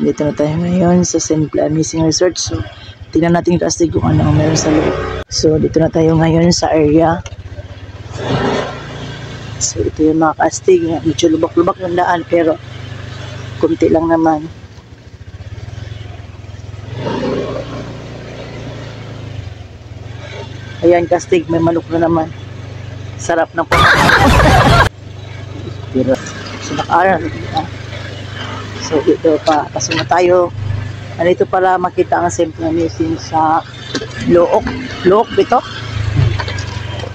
Dito na tayo ngayon sa Simple Amazing Resort. So, tingnan natin kasi kung ano ang meron sa loob. So, dito na tayo ngayon sa area. So, ito yung mga kastig. Medyo lubak-lubak ng daan pero kunti lang naman. Ayan, kastig. May manok na naman. Sarap na po. Pero, sinakaran. So, dito pa, pasok na tayo. Andito para makita ang Simple Amazing sa Look. Look dito?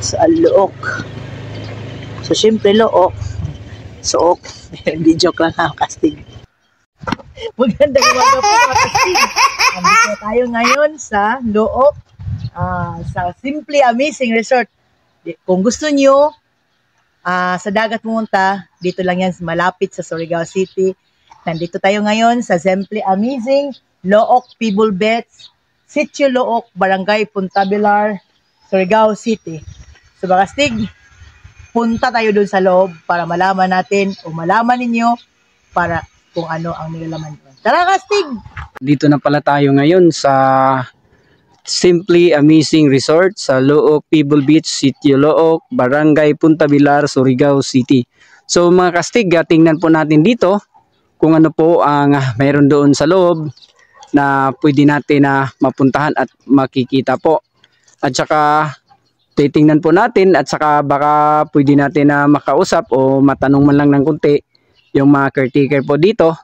Sa Look. So, siyempre Look. So, hindi joke lang ha, kastig. Magandang umaga po mga kastig. Andito tayo ngayon sa Look. Sa Simple Amazing Resort. Kung gusto nyo, sa dagat pumunta, dito lang yan, malapit sa Surigao City. Nandito tayo ngayon sa Simple Amazing Look People Bets, Sitio Look, Barangay Puntabilar, Surigao City. So mga kastig, punta tayo dun sa loob para malaman natin o malaman ninyo para kung ano ang nilalaman doon. Tara kastig! Dito na pala tayo ngayon sa Simple Amazing Resort sa Look People Beach, Sitio Look, Barangay Puntabilar, Surigao City. So mga kastig, tingnan po natin dito kung ano po ang mayroon doon sa loob na pwede natin mapuntahan at makikita po. At saka titingnan po natin at saka baka pwede natin makausap o matanong man lang ng kunti yung mga caretaker po dito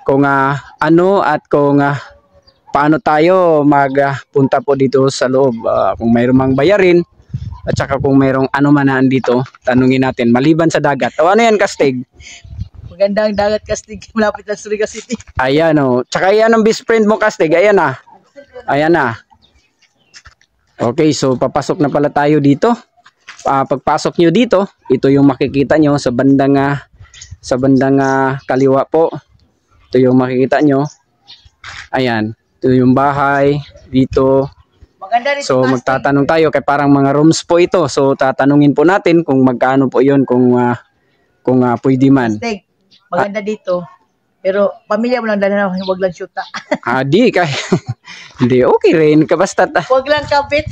kung ano at kung paano tayo magpunta po dito sa loob. Kung mayroong mang bayarin at saka kung mayroong ano man dito, tanungin natin maliban sa dagat. O ano yan kastig? Magandang dagat kastig, malapit lang sa Surigao City. Ayan o. Tsaka yan ang best friend mo kastig. Ayan na. Ayan na. Okay, so papasok na pala tayo dito. Pagpasok nyo dito, ito yung makikita nyo sa bandang kaliwa po. Ito yung makikita nyo. Ayan. Ito yung bahay dito. Maganda dito, so kastig, magtatanong tayo kay parang mga rooms po ito. So tatanungin po natin kung magkano po yun kung pwede man. Kastig. Maganda dito. Pero pamilya mo lang dala na, huwag lang shoota. Di kay. Hindi okay rin ka basta. Huwag lang kapit.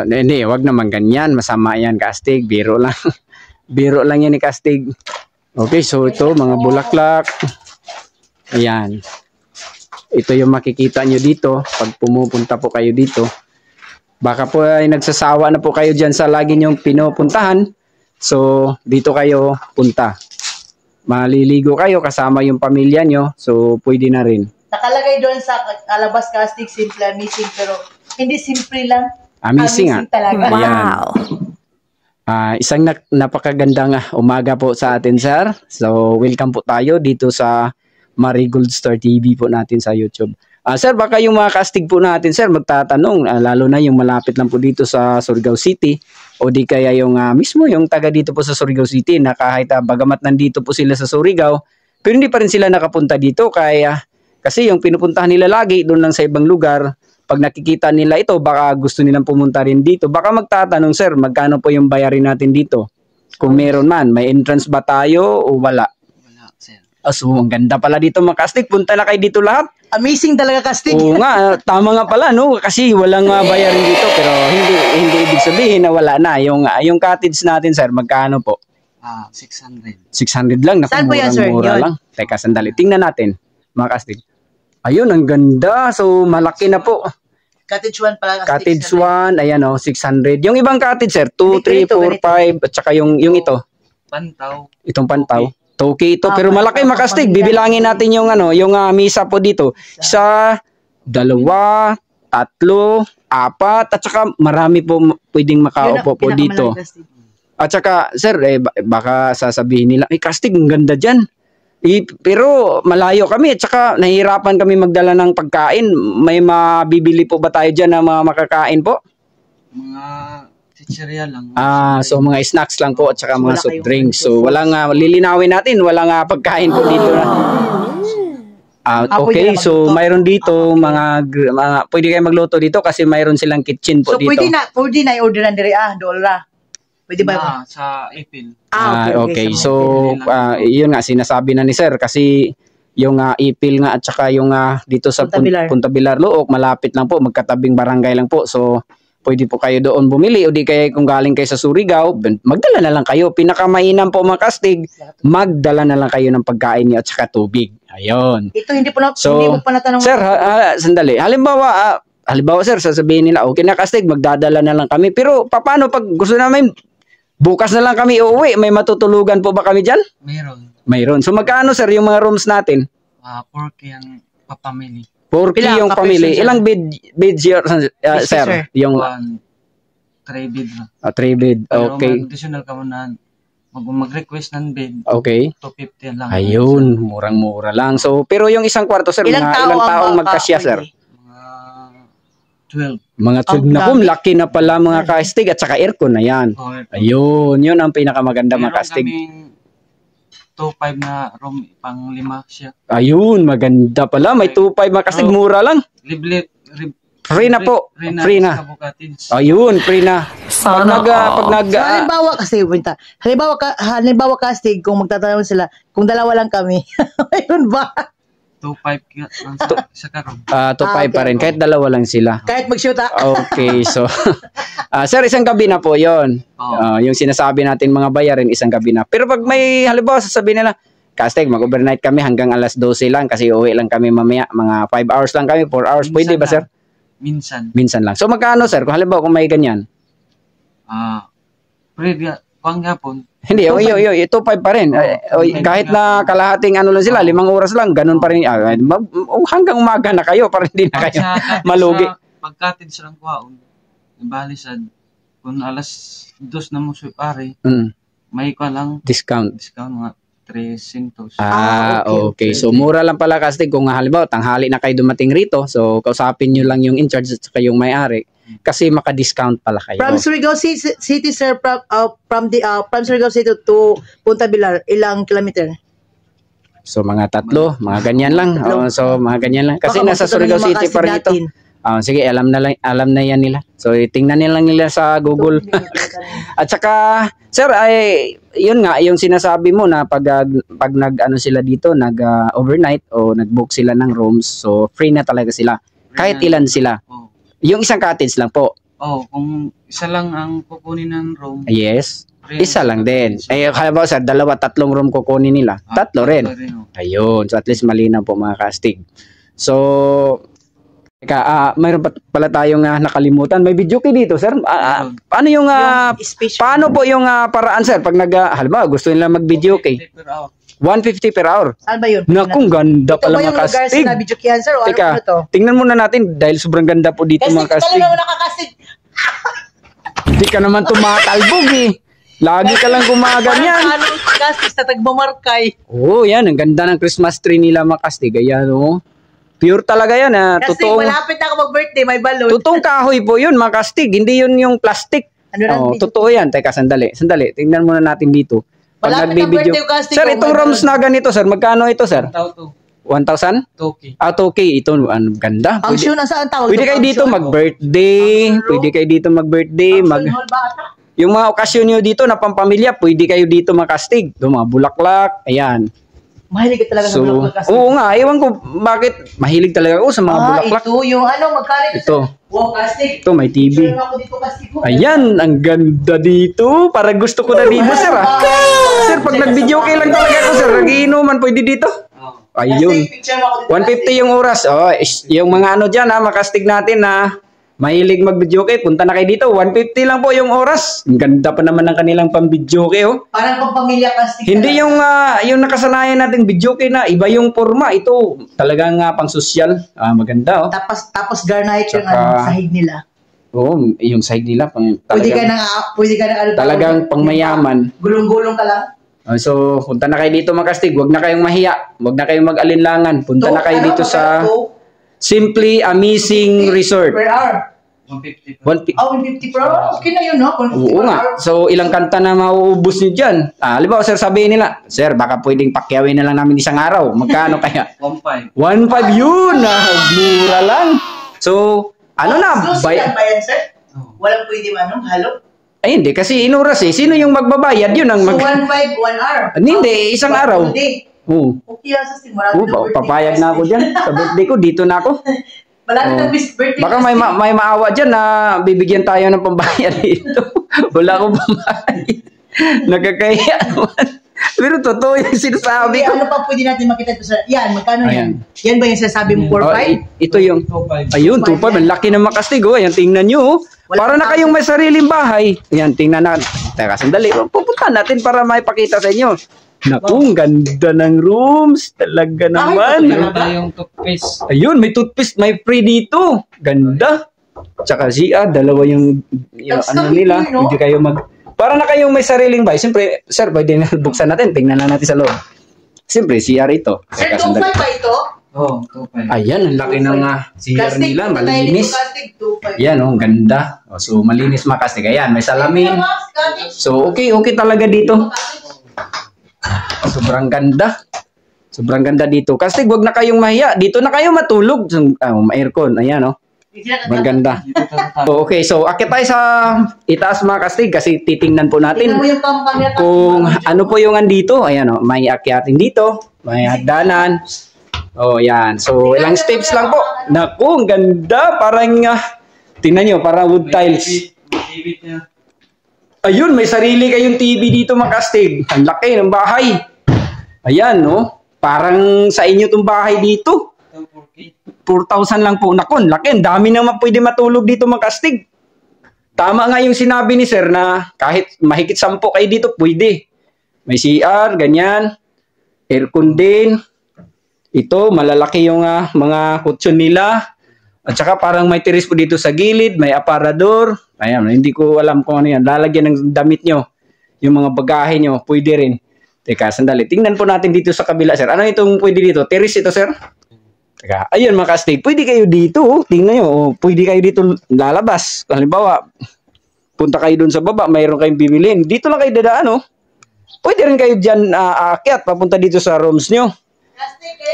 Hindi, wag naman ganyan. Masama yan kastig. Biro lang. Biro lang yan ni kastig. Okay, so ito mga bulaklak. Ayan. Ito yung makikita nyo dito pag pumupunta po kayo dito. Baka po ay nagsasawa na po kayo dyan sa lagi nyong pinupuntahan. So dito kayo punta. Maliligo kayo kasama yung pamilya nyo. So pwede na rin. Nakalagay doon sa Alabas Castig, Simple Amazing. Pero hindi simple lang. Amazing talaga. Wow. Isang napakagandang umaga po sa atin, sir. So welcome po tayo dito sa Marigold Star TV po natin sa YouTube. Sir, baka yung mga kastig po natin, sir, magtatanong, lalo na yung malapit lang po dito sa Surigao City o di kaya yung mismo yung taga dito po sa Surigao City na kahit bagamat nandito po sila sa Surigao, pero hindi pa rin sila nakapunta dito kasi yung pinupuntahan nila lagi doon lang sa ibang lugar. Pag nakikita nila ito, baka gusto nilang pumunta rin dito. Baka magtatanong, sir, magkano po yung bayarin natin dito? Kung meron man, may entrance ba tayo o wala? So, ang ganda pala dito mga kastig. Punta na kayo dito lahat. Amazing talaga kastig. Oo nga, tama nga pala no. Kasi walang bayarin dito. Pero hindi ibig sabihin na wala na. Yung cottage natin sir, magkano po? 600. 600 lang. Saan po yan sir? Mura lang. Teka, sandali. Tingnan natin mga kastig. Ayun, ang ganda. So, malaki na po. Cottage 1 pala. Cottage 1, ayan o, 600. Yung ibang cottage sir, 2, 3, 4, 5. At saka yung ito. Pantaw. Itong pantaw. Okay ito, pero malaki makastig. Bibilangin natin yung yung misa po dito. 1, 2, 3, 4, at saka marami po pwedeng makaupo po dito. At saka sir, baka sasabihin nila, kastig, ang ganda diyan. Pero malayo kami at saka nahihirapan kami magdala ng pagkain. May mabibili po ba tayo diyan na mga makakain po? Mga chicheria lang. So mga snacks lang po at saka mga soft drinks. So walang lilinawin natin, walang pagkain po dito. Okay, so mayroon dito mga pwede kayo magluto dito kasi mayroon silang kitchen po dito. So pwede na i-order na dire dola. Pwede ba? Sa April. Okay. So yun nga sinasabi na ni sir kasi yung Ipil nga at saka yung dito sa Punta Bilar. Punta Bilar Luok, malapit lang po, magkatabing barangay lang po. So pwede po kayo doon bumili o di kaya kung galing kayo sa Surigao, magdala na lang kayo. Pinakamainam po mga kastig, magdala na lang kayo ng pagkain niyo at saka tubig. Ayun. Ito hindi So, hindi mo pa natanong. Sir, sandali. Halimbawa sir, sasabihin nila, okay na kastig, magdadala na lang kami. Pero paano pag gusto namin, bukas na lang kami uuwi, may matutulugan po ba kami dyan? Meron. Mayroon. So magkano sir yung mga rooms natin? 4K ang papamili. 4K Ilang yung ka-person, pamili. sir? Ilang beds sir? sir. Yung 3 bed na. 3 bed. Pero Okay. additional ka muna, mag-request ng bed, Okay. 250 lang. Ayun, murang-mura lang. So, pero yung isang kwarto sir, Ilang mga tao ilang ang taong magkasya sir? Mga 12. Mga 12 na grabe. laki na pala mga kastig at saka aircon na yan. Ayun, yun ang pinakamaganda mga Meron kastig. kaming 2.5 na room, pang 5 siya. Ayun, maganda pala. May 2.5 mga kastig, mura lang. Libre. Free na po. Free na. Ayun, free na. Pag nag, So, halimbawa kasi, halimbawa kasi kung magtatanong sila, kung dalawa lang kami, ayun ba? 2.5 sa karon. 2.5 pa rin. Kahit dalawa lang sila. Kahit mag-shoot Okay, so sir, isang gabi na po yon. Yung sinasabi natin mga bayarin, isang gabi na. Pero pag may halimbawa sasabihin nila, Kastig, mag-overnight kami hanggang alas 12 lang kasi uwi lang kami mamaya. Mga 5 hours lang kami, 4 hours. Pwede ba sir? Minsan. Minsan lang. So magkano sir? Kung halimbawa kung may ganyan. Pwede, pang hapon. Hindi, 2.5 pa rin. Kahit na kalahating ano lang sila, 5 oras lang, ganun pa rin. Hanggang umaga na kayo, para hindi na kayo malugi. Pagkatid silang kuhaon, ibalisad, kung alas 2 na mo siya pare, may ka lang Discount. mga 300. Okay. So, mura lang pala kasi kung halimbawa, tanghali na kayo dumating rito. So, kausapin nyo lang yung in-charge at saka yung may-ari. Kasi maka-discount pala kayo. From Surigao City, sir, from Surigao City to Punta Bilar, ilang kilometer? So, mga 3, mga ganyan lang. So, mga ganyan lang. Kasi Baka nasa Surigao City pa rin ito. Sige, alam na yan nila. So, tingnan nila sa Google. At saka, sir, yun nga, yung sinasabi mo na pag nag-ano sila dito, nag-overnight o nag-book sila ng rooms, so free na talaga sila. Kahit ilan sila. Yung isang cottage lang po. Kung isa lang ang kukunin ng room. Yes. Isa lang din. Halimbawa sir, 2, 3 room kukunin nila. 3 rin. Ayun. So, at least malinaw po mga kastig. So, mayroon pala tayong nakalimutan. May video kay dito, sir. Paano yung paano po yung paraan, sir? Pag halimbawa gusto nila mag-video kay 150 per hour. Saan ba yun? Nakung ganda pala mga kastig. Ito ba yung lugar sa video kiyan, sir? O Teka, ano to? tingnan muna natin dahil sobrang ganda po dito mga kastig. Talaga nakakastig. Hindi ka naman tumatalbog eh. Lagi ka lang gumaganyan. Anong kastig sa tagmamarkay? Yan. Ang ganda ng Christmas tree nila mga kastig. Ayan, pure talaga yan. Kasi malapit na ako mag-birthday, may balloon. Totoong kahoy po yun, mga kastig. Hindi yun yung plastic. Totoo yan. Teka, sandali. Tingnan muna natin dito. Pag nagbibideo. Sir, itong rooms na ganito, sir. Magkano ito, sir? 1,000? 2K. 2K. Ito, ganda. Function ang saan tawag? Pwede kayo dito mag-birthday. Pwede kayo dito mag-birthday. Yung mga okasyon nyo dito na pampamilya, pwede kayo dito makastig. Ito, mga bulaklak. Ayan. Mahilig ka talaga sa bulaklak kasi. Oo nga, ewan ko bakit mahilig talaga ako sa mga bulaklak. Ito yung magkano ito. Wow, kastig. Ito, may TV. Ayan, ang ganda dito. Para gusto ko na dito, sir. Sir, pag nag-video okay lang talaga ako, sir. Nag-iinuman, pwede dito. Ayun. 150 yung oras. Yung mga ano dyan, makastig natin na mahilig mag-videoke, punta na kayo dito. 150 lang po yung oras. Ang ganda pa naman ng kanilang pang-videoke, Parang pang pamilya kastig. Hindi yung nakasanayan natin videoke na iba yung forma. Ito talagang pang-sosyal. Maganda, Tapos garnish yung sahig nila. Yung sahig nila. Pwede ka na talagang pangmayaman. Gulong-gulong ka lang. So, punta na kayo dito mga kastig. Huwag na kayong mahiya. Huwag na kayong mag-alinlangan. Punta na kayo dito sa Simply Amazing Resort. Per hour. 150. 150 per hour? Okay na yun, no? Oo nga. So, ilang kanta na mauubos nyo dyan? Halimbawa, sir, sabihin nila, sir, baka pwedeng pakyawin na lang namin isang araw. Magkano kaya? 1.5. 1.5 yun. Mura lang. So, ano na? Susunod ba yan, sir? Walang pwede halo? Ay, hindi. Kasi inuras eh. Sino yung magbabayad? Yun ang So, 1.5, 1 hour? Hindi, isang araw. Oo. Okay lang sa simula. Papayag na ako dyan. Sa birthday ko, dito na ako. Malapit na birthday. Baka may maawa dyan na bibigyan tayo ng pambayad dito. Wala akong pambayad. Nagkakaya naman. Pero totoo yung sinasabi ko. Ano pa pwede natin makita ito sa... Yan, magkano yan? Yan ba yung sinasabi mo 4-5? Ito yung... Ayun, 2.5. Ang laki ng makastig. Ayan, tingnan nyo. Para na kayong may sariling bahay. Ayan, tingnan natin. Teka, sandali. Pupunta natin para maipakita sa inyo. Naku, ang ganda ng rooms. Talaga naman. Yung toothpaste. Ayun, may toothpaste. May free dito. Ganda. Tsaka dalawa yung ano nila. Hindi kayo para na kayong may sariling bahay. Siyempre, sir, pwede na buksan natin. Tingnan na natin sa loob. Siyempre, CR ito. Sir, 2.5 ba ito? Oo, 2.5. Ayan, ang laki ng CR nila. Malinis. Plastic, 2.5. Ayan, ang ganda. So, malinis makastig. Ayan, may salamin. So, okay talaga dito. Sobrang ganda. Sobrang ganda dito. Kastig, wag na kayong mahiya. Dito na kayo matulog. Aircon. Ayan, oh. Maganda. Okay, so akit tayo sa itaas mga kastig kasi titingnan po natin kung ano po yung andito. Ayan, oh, may akyatin dito, may hagdanan. Oh, yan. So, ilang steps lang po. Naku, ang ganda. Parang, tingnan nyo, parang wood tiles. Ayun, may sarili kayong TV dito mga kastig. Ang laki ng bahay. Ayan, no? Parang sa inyo tong bahay dito. 4,000 lang po. Naku, laki. Ang dami naman pwede matulog dito mga kastig. Tama nga yung sinabi ni sir na kahit mahigit 10 kayo dito, pwede. May CR, ganyan. Aircon din. Ito, malalaki yung mga kutsyon nila. At saka parang may tiris po dito sa gilid, may aparador. Ayan, hindi ko alam kung ano yan. Lalagyan ng damit nyo. Yung mga bagahe nyo, pwede rin. Teka, sandali. Tingnan po natin dito sa kabila, sir. Ano itong pwede dito? Tiris ito, sir? Teka, ayun mga kastig. Pwede kayo dito. Tingnan nyo. Pwede kayo dito lalabas. Halimbawa, punta kayo dun sa baba. Mayroon kayong bibilin. Dito lang kayo dadaan, oh. Pwede rin kayo dyan aakyat. Papunta dito sa rooms nyo.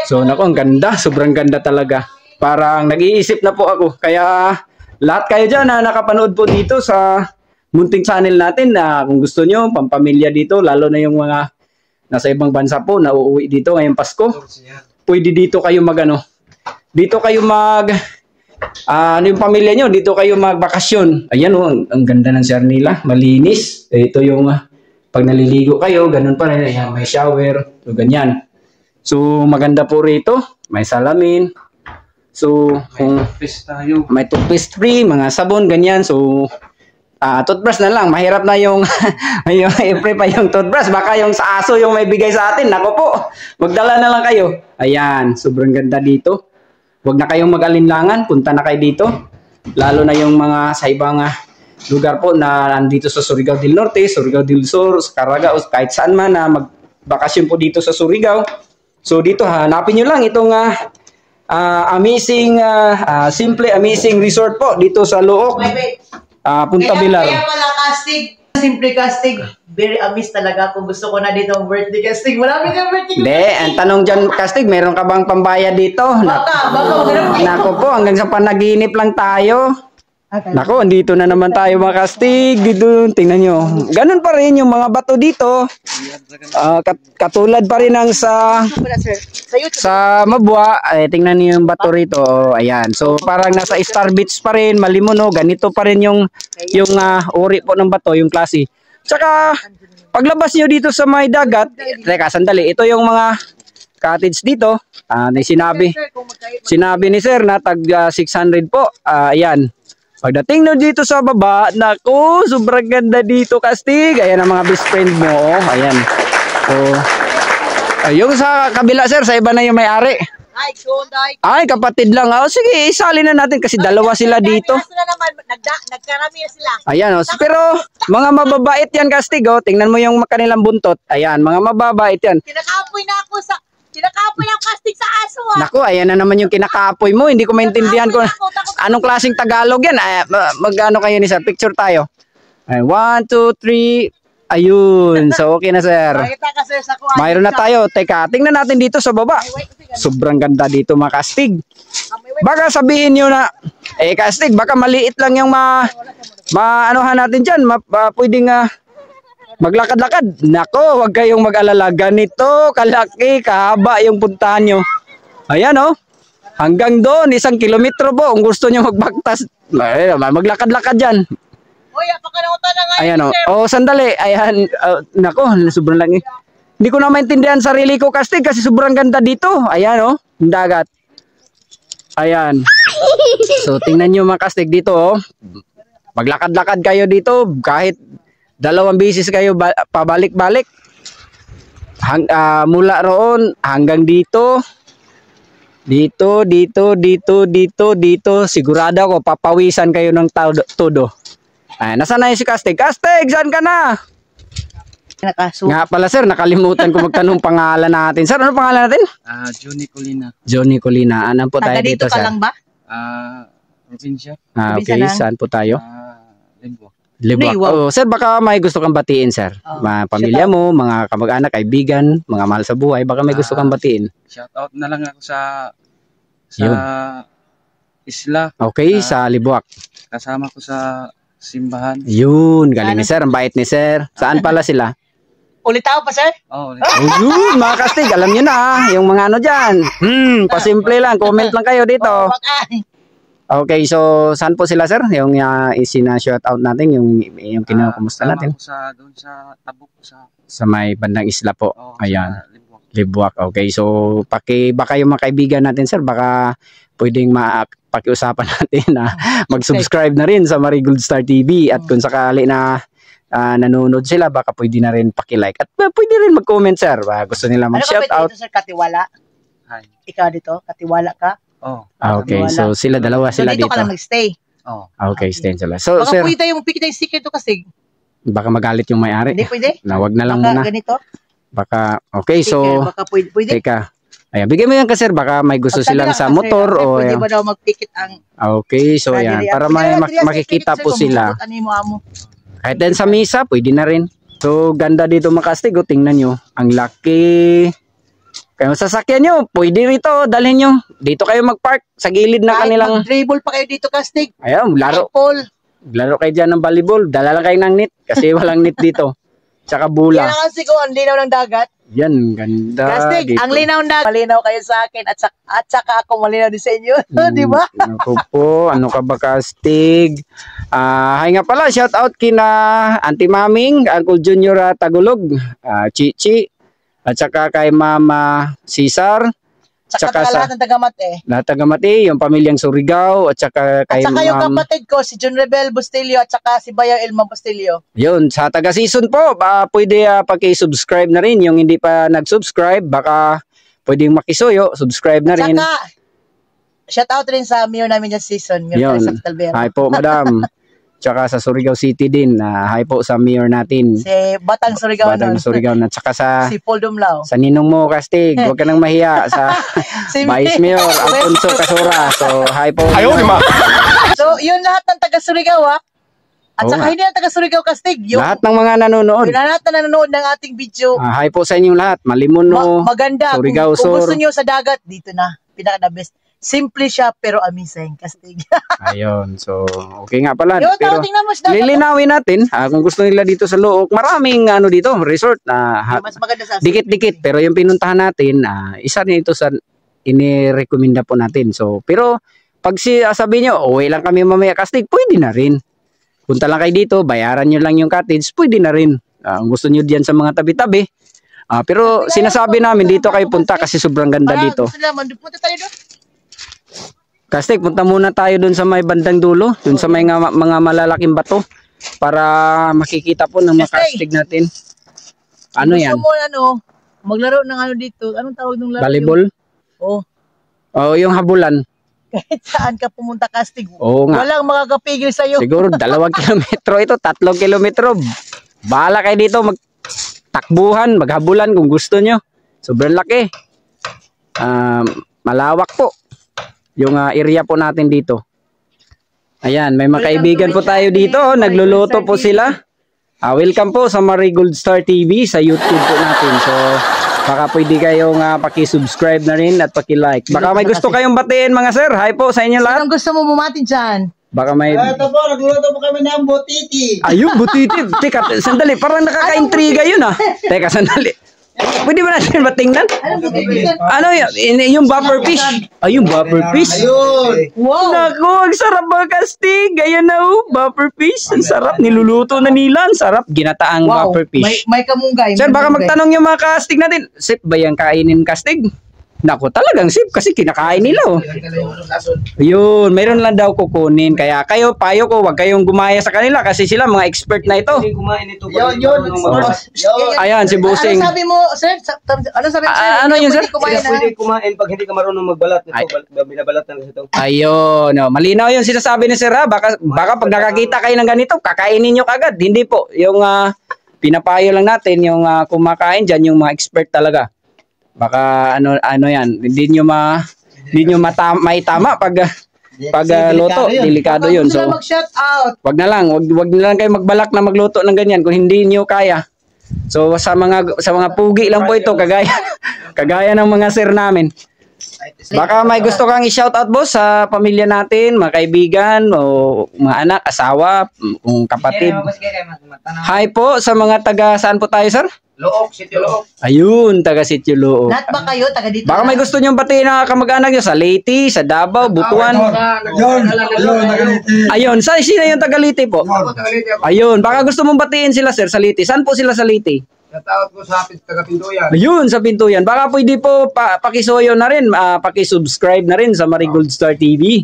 So, naku, ang ganda. Sobrang ganda talaga. Parang nag-iisip na po ako. Kaya, lahat kayo dyan na nakapanood po dito sa munting channel natin na kung gusto nyo, pampamilya dito, lalo na yung mga nasa ibang bansa po na uuwi dito ngayong Pasko. Pwede dito kayo dito kayo ano yung pamilya nyo, dito kayo magbakasyon. Ayan, oh, ang ganda ng CR nila. Malinis. Ito yung pag naliligo kayo, ganun pa rin. Ayan, may shower. So, ganyan. So, maganda po rito. May salamin. So, kung may toothpaste free, mga sabon, ganyan. So, toothbrush na lang. Mahirap na yung i-pre pa yung toothbrush. Baka yung sa aso yung may bigay sa atin. Nako po, magdala na lang kayo. Ayan, sobrang ganda dito. Huwag na kayong mag-alinlangan. Punta na kayo dito. Lalo na yung mga sa ibang lugar po na nandito sa Surigao del Norte, Surigao del Sur, Caragao, kahit saan man na magbakasyon po dito sa Surigao. So, dito hanapin nyo lang itong Simple Amazing Resort po dito sa Luok, Punta Bilar. Kaya pala casting, Simple Casting, very amazed talaga kung gusto ko na dito ang birthday casting. Marami kang birthday. Hindi, ang tanong dyan casting, meron ka bang pambayad dito? Baka, Nako po, hanggang sa panaginip lang tayo. Nako, andito na naman tayo mga kastig. Dito, tingnan nyo. Ganun pa rin yung mga bato dito. Katulad pa rin ng sa Mabwa. Tingnan nyo yung bato rito. Ayan. So, parang nasa Star Beach pa rin. Malimuno. Ganito pa rin yung uri po ng bato, yung klase. Tsaka, paglabas nyo dito sa may dagat, teka, sandali. Ito yung mga cottage dito. Sinabi ni sir na tag 600 po. Ayan. Pagdating na dito sa baba, naku, sobrang ganda dito, kastig. Ayan ang mga best friend mo. Oh. Ayan. So, yung sa kabila, sir, sa iba na yung may-ari. Ay, kapatid lang. Oh, sige, isali na natin kasi dalawa sila dito. Nagkarami sila. Ayan, oh. Pero mga mababait yan, kastig. Oh. Tingnan mo yung kanilang buntot. Ayan, mga mababait yan. Kinakapoy na ako kastig sa aso. Naku, ayan na naman yung kinakapoy mo. Hindi ko maintindihan kung anong klaseng Tagalog yan. Mag-ano kayo ni sir? Picture tayo. 1, 2, 3. Ayun. So, okay na sir. Mayroon na tayo. Teka, tingnan natin dito sa baba. Sobrang ganda dito mga kastig. Baka sabihin nyo na, kastig, baka maliit lang yung maanohan natin dyan. Pwedeng maglakad-lakad. Nako, wag kayong mag-alala. Ganito kalaki, kahaba yung puntahan nyo. Ayan oh. Hanggang doon, 1 kilometro po. Kung gusto nyo magbaktas, maglakad-lakad dyan. Uy, apakalamutan na nga Ayan yun, oh. sir. Oh, sandali. Ayan. Nako, sobrang lang eh. Hindi ko na maintindihan sarili ko kasi sobrang ganda dito. Ayan oh, yung dagat. Ayan. So, tingnan nyo mga kastig dito oh. Maglakad-lakad kayo dito kahit 2 beses kayo pabalik-balik. Mula roon hanggang dito. Dito. Sigurado ako papawisan kayo ng todo. Ay, nasaan na si Kastig? Kastig, saan ka na? Nga pala sir, nakalimutan ko magtanong pangalan natin. Sir, ano pangalan natin? Johnny Colina. Johnny Colina. Anan po tayo Taga dito, dito ka sir? lang ba? Probinsya. Okay, lang. saan po tayo? Limbo. Libwak. Wow. Oh, sir, baka may gusto kang batiin, sir. Mga pamilya mo, mga kamag-anak, kaibigan, mga mahal sa buhay, baka may gusto kang batiin. Shout out na lang ako sa Yun. isla. Okay, sa Libwak. Kasama ko sa simbahan. Yun, galing ni sir, ang bait ni sir. Saan pala sila? Ulit ako pa, sir? Oh, Oh, yun, mga kastig, alam nyo na, yung mga ano dyan. Pasimple lang, comment lang kayo dito. Okay, so saan po sila, sir? Yung isina-shout out natin, yung kinukumusta natin? Doon sa Tabuk Sa may bandang isla po. Ayan. Sa Libwak. Libwak. Okay, so baka yung mga kaibigan natin, sir, baka pwedeng pakiusapan natin na mag-subscribe na rin sa Marigold Star TV at kung sakali na nanonood sila, baka pwede na rin paki-like at pwede rin mag-comment, sir. Gusto nila mag-shout out. Ano ka dito, sir? Katiwala? Hi. Ikaw dito? Katiwala ka? Oh. Okay, so dalawa So, sila dito ka dito. lang nag-stay? Oh. Okay, stay sila. So, Baka sir, pwede yung pikit yung secret to kasi. baka magalit yung may-ari. Hindi pwede? Na wag na lang Baka muna. ganito? Baka, okay, Sticker, so, baka pwede? teka. Ayan, bigyan mo yan ka, sir. Baka may gusto Pagtabi silang lang sa ka, sir, motor sir, o pwede ayan. ba daw magpikit ang Okay, so ayan. Para makikita po sila. Ano mo amo? Kahit din sa misa, pwede na rin. So, ganda dito mga kastig. O, tingnan nyo. Ang laki. Kaya sasakyan nyo, pwede rito. Dalhin nyo. Dito kayo mag-park. Sa gilid na Kahit kanilang. mag-dribble pa kayo dito, Kastig. Ayan, laro. Paul. Laro kayo dyan ng volleyball. Dala lang kayo ng net. Kasi walang net dito. Tsaka Yan bula. ang kasi ko, ang linaw ng dagat. Yan, ganda. Kastig, dito. ang linaw ng dagat. Malinaw kayo sa akin at saka ako malinaw din sa inyo. Di ba? Ako po, ano ka ba Kastig? Hay nga pala, shout out kina Auntie Maming, Uncle Junior Tagulog, Chichi, at saka kay Mama Cesar, Saka sa lahat ng tagamate. Natagamati, yung pamilyang Surigao, at saka At kay saka yung Ma'am. kapatid ko, si John Rebel Bustilio at saka si Bayaw Elma Bustilio. Yun, sa taga-season po, pwede paki-subscribe na rin. Yung hindi pa nag-subscribe, baka pwedeng makisuyo, subscribe na rin. Saka, shout out rin sa mayor namin yung season, Mayor Yun. Teresa Calvera. Hi po, madam. Tsaka sa Surigao City din. Hi po sa mayor natin. Si Batang Surigao Batang nun. Surigao. At saka Si Paul Dumlao. sa ninong mo, Kastig. Huwag ka nang mahiya. Sa Si Vice Mayor, Alfonso Casura. So, hi po. So, yun lahat ng taga Surigao ha. At Oo saka nga. hindi lang taga Surigao Kastig. Yung Lahat ng mga nanonood. lahat na nanonood ng ating video. Hi po sa inyong lahat. Malimuno. Maganda. Surigao Kung Sur. gusto nyo sa dagat, dito na. Pinaka the best. Simple siya pero amazing Kastig. Ayun. So, okay nga pala. Yun, Pero tingnan mo sa dagat. lilinawin natin. Kung gusto nila dito sa Look, maraming ano dito, resort. Mas maganda sa Dikit-dikit. Pero yung pinuntahan natin, isa din ito sa inirekomenda po natin. So, pero pag sabi nyo, uwi lang kami mamaya Kastig, pwede na rin. Punta lang kayo dito, bayaran nyo lang yung cottage, pwede na rin. Ang gusto nyo diyan sa mga tabi-tabi. Pero sinasabi namin dito kayo punta kasi sobrang ganda dito. Gusto naman, punta tayo doon. Kastig, punta muna tayo dun sa may bandang dulo, dun sa may mga malalaking bato para makikita po ng mga Kastig natin. Ano yan? Gusto mo maglaro ng ano dito. Anong tawag ng laro? Volleyball? Oh. O yung habulan. Kahit saan ka pumunta Kastig. Oo nga. Walang makakapigil sa'yo. Siguro 2 kilometro ito, 3 kilometro. Bahala kayo dito magtakbuhan, maghabulan kung gusto nyo. Sobrang laki. Malawak po yung area po natin dito. Ayan, may mga kaibigan po tayo dito. Nagluluto po sila. Welcome po sa Marigold Star TV sa YouTube po natin. So, baka pwede kayong paki-subscribe na rin at paki-like. Baka may gusto kayong batiin mga sir. Hi po sa inyo lahat. Anong gusto mo bumati dyan? Baka may... Ito po, nagluluto po kami ng butiti. Ayun, butiti. Teka, sandali. Parang nakaka-intriga yun ah. Teka, sandali. Pwede ba natin matingnan? Ano yun? Yung buffer fish. Ay, yung buffer fish. Ayun. Wow! Naku, ang sarap mga kastig. Ayan na buffer fish. Ang sarap. Niluluto na nila. Ang sarap. Ginataang Wow! buffer fish. May kamunggay. Sir, may baka kamunggay. magtanong yung mga kastig natin. Sip ba yung kainin kastig? Naku, talagang sip kasi kinakain nila oh. Ayun, meron lang daw kukunin. Kaya kayo, payo ko, wag kayong gumaya sa kanila kasi sila mga expert na ito. Yun, yun. Yun. Ayan, si Busing. Ano sabi mo, sir? Ano sabi mo, sir? Ano yun, sir? Hindi kumain na. Pwede kumain pag hindi ka marunong magbalat. Ay. Ito, binabalatan kasi ito. Ayun, no. Malinaw yung sinasabi ni Sir ha. Baka pag nakakita kayo ng ganito, kakainin nyo kagad. Hindi po. Yung pinapayo lang natin, yung kumakain dyan, yung mga expert talaga. Baka ano yan, hindi nyo maitama pag luto, delikado yun. So, Huwag mag-shout out. wag na lang kayo magbalak na magluto ng ganyan kung hindi niyo kaya. So sa mga pugi lang po ito kagaya ng mga sir namin. Baka may gusto kang i-shoutout boss sa pamilya natin, mga kaibigan o mga anak, asawa, kapatid. Hi po sa mga taga saan po tayo sir? Look, City Look. Ayun, taga Sitio Look. Lahat ba kayo? Taga dito Baka may gusto niyong batiin na kamag-anak niyo sa Leyte, sa Davao, Butuan. Yun. Ayun, sino yung taga Leyte po? Ayun, baka gusto mong batiin sila sir sa Leyte. Saan po sila sa Leyte? Natawag ko sa taga-Pinduyan. Ayun, sa Pintuyan. Baka pwede po pakisoyo na rin, pakisubscribe na rin sa Marigold Star TV.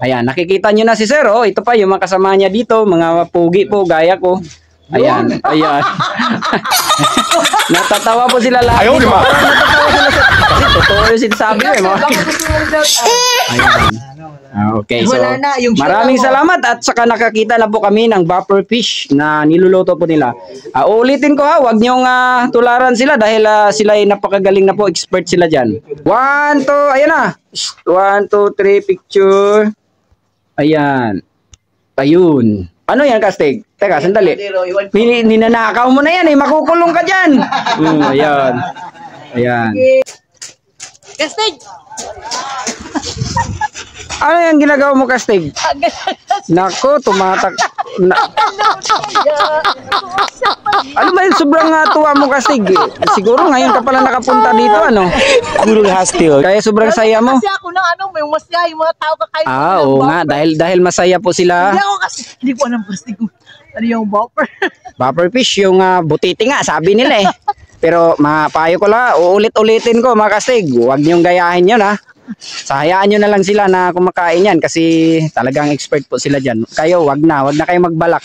Ayan, nakikita nyo na si Sir, oh. Ito pa yung mga kasama niya dito, mga pugi po, gaya ko. Ayan, ayan. Natatawa po sila lahat. Ayaw, di ba? Natatawa sila sir. Kasi totoo yung sinasabi ko, eh. Ayan. Okay, so Wala na, yung maraming salamat at saka nakakita na po kami ng buffer fish na niluluto po nila. Uulitin ko ha, wag niyong tularan sila dahil sila ay napakagaling na po, expert sila dyan. 1, 2, ayan na. 1, 2, 3, picture. Ayan. Ayun. Ano yan, Kastig? Teka, sandali. Ninanakaw mo na yan eh, makukulong ka dyan. Ayan. Ayan. Kastig! Ano yung ginagawa mo, Kastig? Nako, tumatak. Ano ba yung sobrang tuwa mo, Kastig? Siguro ngayon ka pala nakapunta dito, ano? Gurul Hastil. Kaya sobrang saya mo. Kasi ako na may masaya, yung mga tao kakain. Oo nga, dahil masaya po sila. Hindi ako kasi, hindi ko alam kasi kung ano yung buffer. Buffer fish, yung butiti nga, sabi nila eh. Pero mapayo ko lang, uulit-ulitin ko mga Kastig. Huwag niyong gayahin yun ha. Hayaan nyo na lang sila na kumakain yan kasi talagang expert po sila dyan. Kayo, wag na kayo magbalak.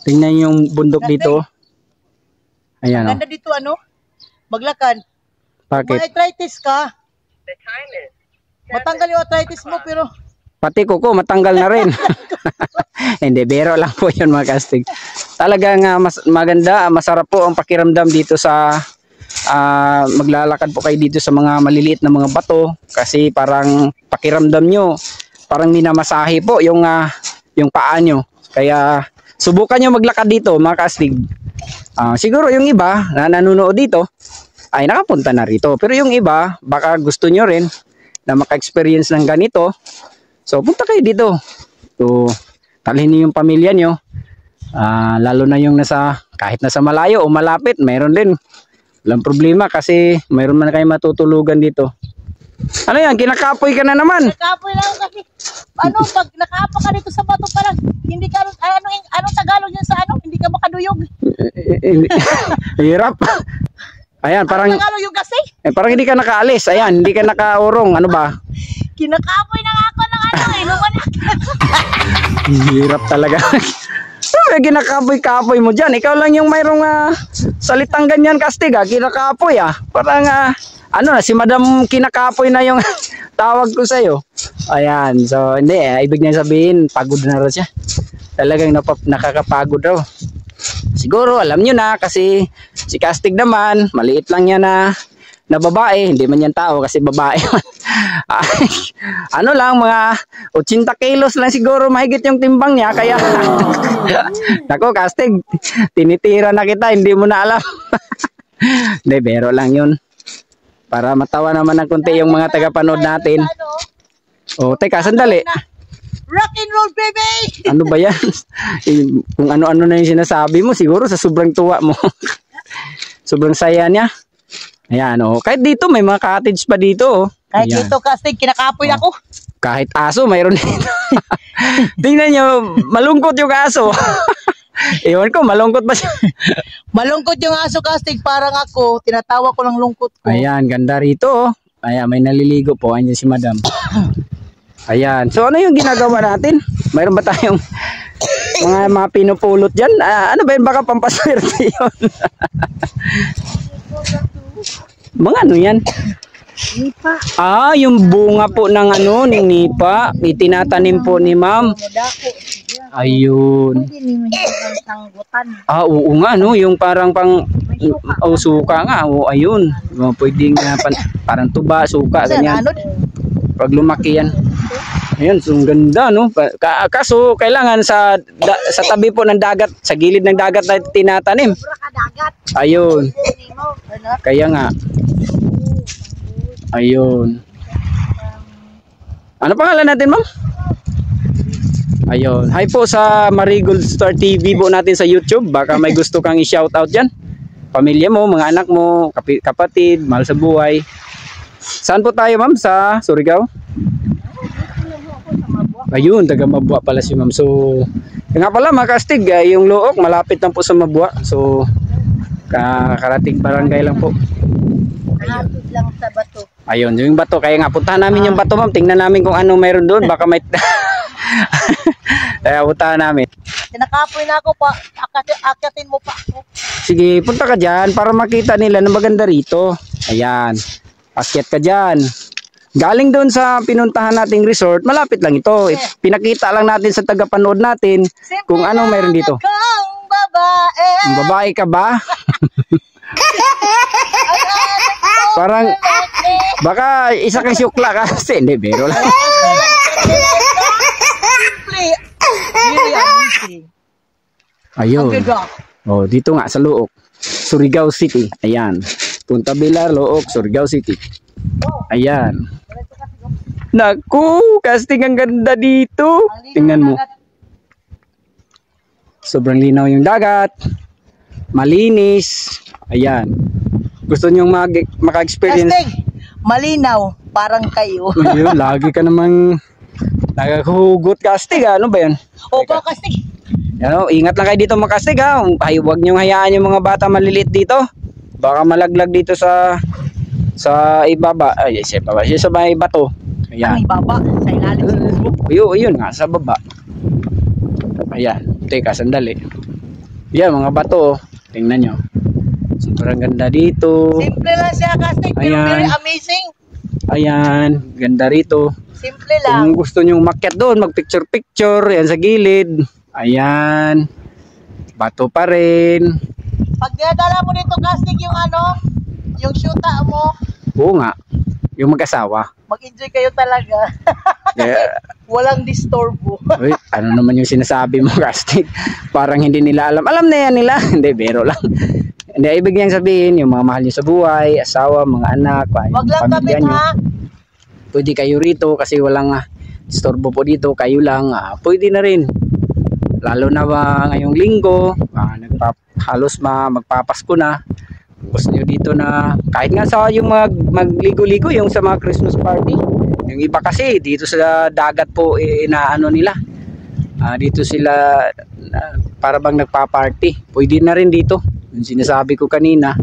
Tingnan yung bundok dito. Ayan o. Ganda dito maglakad. Bakit? May arthritis ka. Matanggal yung arthritis mo pero Pati kuko matanggal na rin. Hindi, biro lang po yun mga Kastig. Talagang maganda, masarap po ang pakiramdam dito sa maglalakad po kayo dito sa mga maliliit na mga bato kasi parang pakiramdam nyo parang minamasahe po yung paa nyo. Kaya subukan nyo maglakad dito mga Kastig. Siguro yung iba na nanonood dito ay nakapunta na rito, pero yung iba baka gusto nyo rin na maka-experience ng ganito. So punta kayo dito. So talhin niyo yung pamilya nyo. Lalo na yung kahit nasa malayo o malapit, mayroon din. Walang problema kasi mayroon man kayo matutulugan dito. Ano yan? Kinakapoy ka na naman. nakapoy lang kasi pag nakapa ka dito sa bato parang hindi ka anong Tagalog yun sa hindi ka makaduyog. Hirap. Ayan, parang Tagalog yung kasi parang hindi ka nakaalis. Ayan, hindi ka nakaurong. Ano ba? kinakapoy na ako ng lumanak. Hirap talaga. Ginakapoy-kapoy mo dyan. Ikaw lang yung mayroong salitang ganyan, Kastig. Kinakapoy Parang si Madam Kinakapoy na yung tawag ko sa'yo. Ayan. So, hindi ibig niya sabihin, pagod na raw siya. Talagang nakakapagod raw. Siguro, alam nyo na kasi si Kastig naman, maliit lang yan na babae. Hindi man yan tao kasi babae. Mga 80 kilos lang siguro mahigit yung timbang niya. Kaya, nako Kastig, tinitira na kita, hindi mo na alam. Hindi, bero lang yun. Para matawa naman ng konti yung mga tagapanood natin. Teka, sandali. Rock and roll, baby! Ano ba yan? Kung ano-ano na yung sinasabi mo, siguro sa sobrang tuwa mo. Sobrang saya niya. Ayan, oh. Kahit dito, may mga cottage pa dito, oh. Kahit Ayan. dito, Kastig, kinakapoy ako. Kahit aso, mayroon dito. Tingnan nyo, malungkot yung aso. Ewan ko, malungkot ba siya? Malungkot yung aso, Kastig. Parang ako, tinatawa ko ng lungkot ko. Ayan, ganda rito, oh. Ayan, may naliligo po. Ayan si madam. Ayan. So, ano yung ginagawa natin? Mayroon ba tayong mga pinupulot dyan? Ano ba yun? Baka pampaswerte yun. Mga ano yan? Nipa. Yung bunga po ng ano, ng nipa. Itinatanim po ni ma'am. Dako. Ayun. Pwede naman yung tanggutan. Oo nga, no? Yung parang suka nga. O, ayun. Pwedeng parang tuba, suka, ganyan. Ano? Pag lumaki yan. Ayun, so ganda, no? Kaso, kailangan sa tabi po ng dagat, sa gilid ng dagat na tinatanim. Dagat. Ayun. Kaya nga. Ayun. Ano pangalan natin, ma'am? Ayun. Hi po sa Marigold Star TV po natin sa YouTube. Baka may gusto kang i-shoutout dyan. Pamilya mo, mga anak mo, kapatid, mahal sa buhay. Saan po tayo, ma'am? Sa Surigao? Ayun, taga Mabua pala si ma'am. So, nga pala mga kastig, yung Luok, malapit lang po sa Mabua. So, karating barangay lang po. Malapit lang sa bato. Ayun, yung bato. Kaya nga, puntahan namin yung bato, ma'am. Tingnan namin kung ano mayroon doon. Baka may... Kaya puntahan namin. Tinakapoy na ako pa. Akyatin mo pa ako. Sige, punta ka dyan para makita nila na maganda rito. Ayan. Akyat ka dyan. Galing doon sa pinuntahan nating resort, malapit lang ito. Pinakita lang natin sa tagapanood natin kung anong mayroon dito. Kang babae. Babae ka ba? Parang baka isa kang syukla kasi. Hindi, biro lang. Simple. Really amazing. Ayun. Ang ganda. Oh, dito nga sa Luok, Surigao City. Ayan. Punta Bilar, Luok, Surigao City. Ayan. Naku, casting ang ganda dito. Tingnan mo. Sobrang linaw yung dagat. Malinis. Ayan. Gusto nyo maka-experience? Kastig, malinaw. Parang kayo. Ayun, lagi ka namang naghugot casting. Ano ba yan? Opo, Kastig. Ano, ingat lang kayo dito mga casting ha. Huwag nyo hayaan yung mga bata maliliit dito. Baka malaglag dito sa ibaba. Ay, sa ibaba. Sa may bato. Ayan. Ang ibaba. Sa ilalim siguro. Yun nga, sa baba. Ayan. Teka, sandali. Yan, mga bato. Tingnan nyo. Sobrang ganda dito. Simple lang siya, Kastig. Pero Ayan. very amazing. Ayan. Ganda rito. Simple lang. Kung gusto nyo umakyat doon, mag-picture-picture. Yan sa gilid. Ayan. Bato pa rin. Pag dinadala mo dito, Kastig, yung ano, yung shoota mo, Oo nga. Yung mag-asawa. mag-enjoy kayo talaga. Kaya, Walang disturbo. uy, ano naman yung sinasabi mo, Casting? Parang hindi nila alam. Alam na yan nila. Hindi, biro lang. Hindi, ibig niyang sabihin, yung mga mahal niyo sa buhay, asawa, mga anak, Wag lang pamilya kapit, niyo. ha? Pwede kayo rito kasi walang disturbo po dito. Kayo lang, pwede na rin. Lalo na ngayong linggo, halos magpapasko na. Gusto nyo dito na kahit nga sa yung magligo-ligo yung sa mga Christmas party. Yung iba kasi dito sa dagat po inaano nila. Dito sila para bang nagpa-party. Pwede na rin dito. Yung sinasabi ko kanina.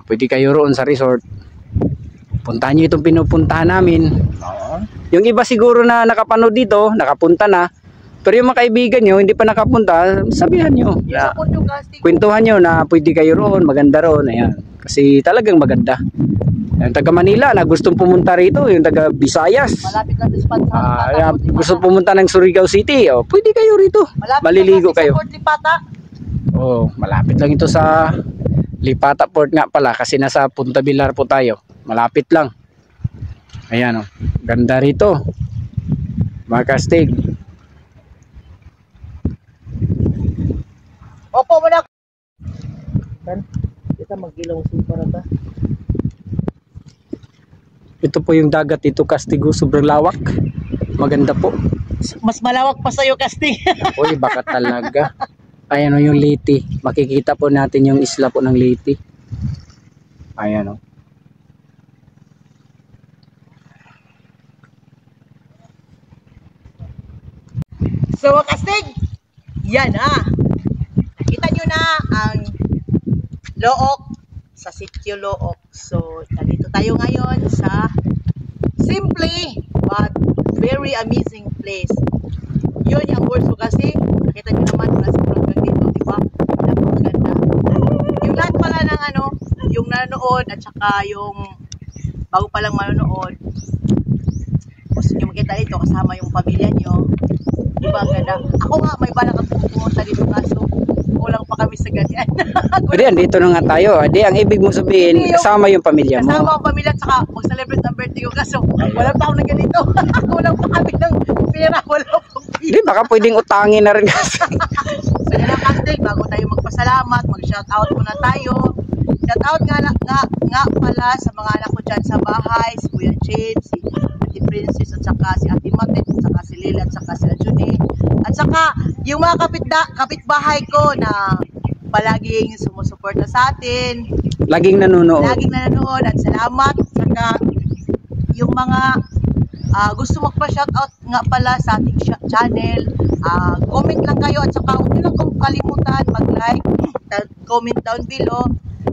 Pwede kayo roon sa resort. Puntahan nyo itong pinupuntahan namin. Yung iba siguro na nakapanood dito, nakapunta na. Pero yung mga kaibigan nyo, hindi pa nakapunta, sabihan nyo. Support yung Kastig. Kwentuhan nyo na pwede kayo roon, maganda roon. Ayan. Kasi talagang maganda. Yung taga Manila na gustong pumunta rito, yung taga Visayas. Malapit lang sa Lipata. Gusto pumunta ng Surigao City, pwede kayo rito. Maliligo kayo. Sa Port Lipata. Malapit lang ito sa Lipata Port nga pala kasi nasa Punta Bilar po tayo. Malapit lang. Ayan ganda rito. Mga Kastig. Opo muna. Kita mag-ilaw super ata. Ito po yung dagat dito, Castigo, sobrang lawak. Maganda po. Mas malawak pa sa'yo, Kastig. Uy, baka talaga. Ayan o yung Leyte. Makikita po natin yung isla po ng Leyte. Ayan o. So, Kastig, yan nakita nyo na ang Look sa Sitio Look. So, nandito tayo ngayon sa simply but very amazing place. Yun yung words ko kasi. Nakita nyo naman mula sa program dito, di ba? Napakaganda. Yung lahat pala ng yung nanonood at saka yung bago palang manonood, gusto nyo makita dito kasama yung pamilya nyo. Diba, ang ganda. Ako nga, may balak akong pumunta dito kaso kulang pa kami sa ganyan. Pwede, andito na nga tayo. Adi, ang ibig mo sabihin, kasama yung pamilya mo. Kasama ang pamilya at saka mag-celebrate ng birthday ko kaso walang taon na ganito. Kulang pa kami ng pera, wala pang pera. Hindi, baka pwedeng utangin na rin kasi. So yun ang Kastig, bago tayo magpasalamat, mag-shoutout muna tayo. Shoutout nga pala sa mga anak ko dyan sa bahay, si Kuya James, si Ate Princess, at saka si Ate Matet, at saka si Lila, at saka si Ajuni. At saka yung mga kapitbahay ko na palaging sumusuporta sa atin. Laging nanonood. Laging nanonood at salamat. At saka yung mga gusto magpa-shoutout nga pala sa ating channel, comment lang kayo at saka huwag nyo lang kalimutan mag-like, comment down below.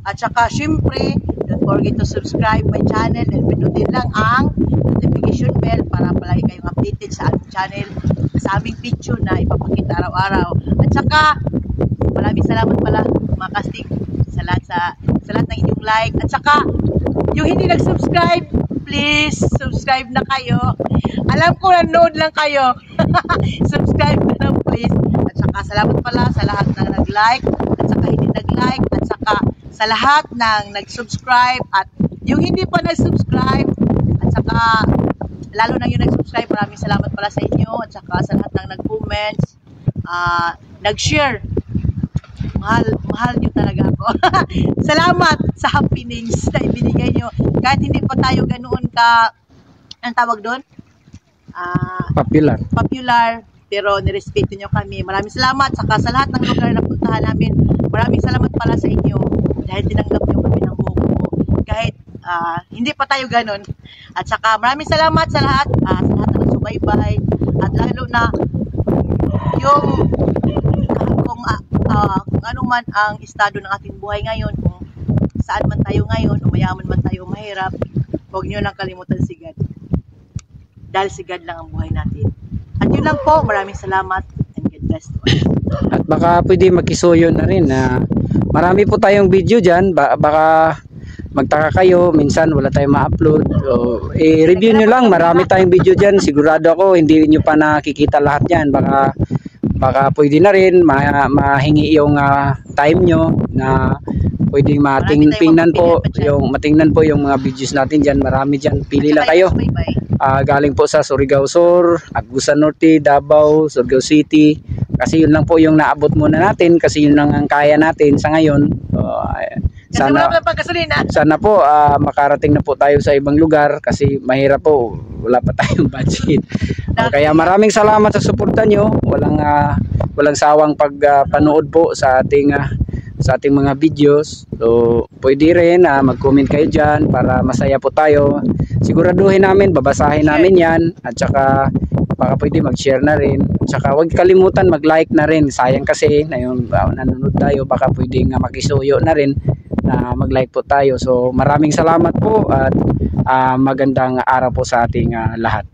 At saka syempre, don't forget to subscribe my channel and pinutin lang ang notification bell para palagi kayong updated sa aming channel, sa aming video na ipapakita araw-araw. At saka, maraming salamat pala mga Kastig sa lahat ng inyong like. At saka, yung hindi nag-subscribe, please, subscribe na kayo. Alam ko nanood lang kayo. Subscribe na lang please. At saka, salamat pala sa lahat ng nag-like, at saka hindi nag-like, at saka sa lahat ng nag-subscribe at yung hindi pa nag-subscribe at saka lalo na yung nag-subscribe, maraming salamat pala sa inyo at saka sa lahat ng nag-comments, nag-share. Mahal nyo talaga ako. Salamat sa happenings na ibinigay nyo. Kahit hindi pa tayo ganoon ka, ang tawag doon? Popular, pero nirespeto nyo kami. Maraming salamat. Saka sa lahat ng lugar na puntahan namin, maraming salamat pala sa inyo dahil tinanggap nyo kami ng buo. Kahit hindi pa tayo ganun. At saka maraming salamat sa lahat na nagsubaybay. At lalo na yung kung ano man ang estado ng ating buhay ngayon, kung saan man tayo ngayon, o mayaman man tayo, mahirap, huwag nyo lang kalimutan si God. Dahil si God lang ang buhay natin. At yun lang po, maraming salamat and God bless to us. At baka pwede makisuyo na rin na marami po tayong video dyan. Baka magtaka kayo, minsan wala tayong ma-upload. So, review nyo lang, marami tayong video dyan. Sigurado ako, hindi nyo pa nakikita lahat yan. Baka pwede na rin mahingi yung time nyo na pwedeng matingnan po yung mga videos natin dyan. Marami dyan, pili lang kayo. Galing po sa Surigao Sur, Agusan Norte, Davao, Surigao City. Kasi yun lang po yung naabot muna natin kasi yun lang ang kaya natin sa ngayon. Sana po makarating na po tayo sa ibang lugar kasi mahirap po, wala pa tayong budget. Kaya maraming salamat sa suporta nyo. Walang sawang pagpanood po sa ating mga videos. So pwede rin mag-comment kayo dyan para masaya po tayo. Siguraduhin namin, babasahin namin yan. At saka baka pwede mag-share na rin. At saka huwag kalimutan mag-like na rin. Sayang kasi na yung nanonood tayo, baka pwede makisuyo na rin na mag-like po tayo. So maraming salamat po at magandang araw po sa ating lahat.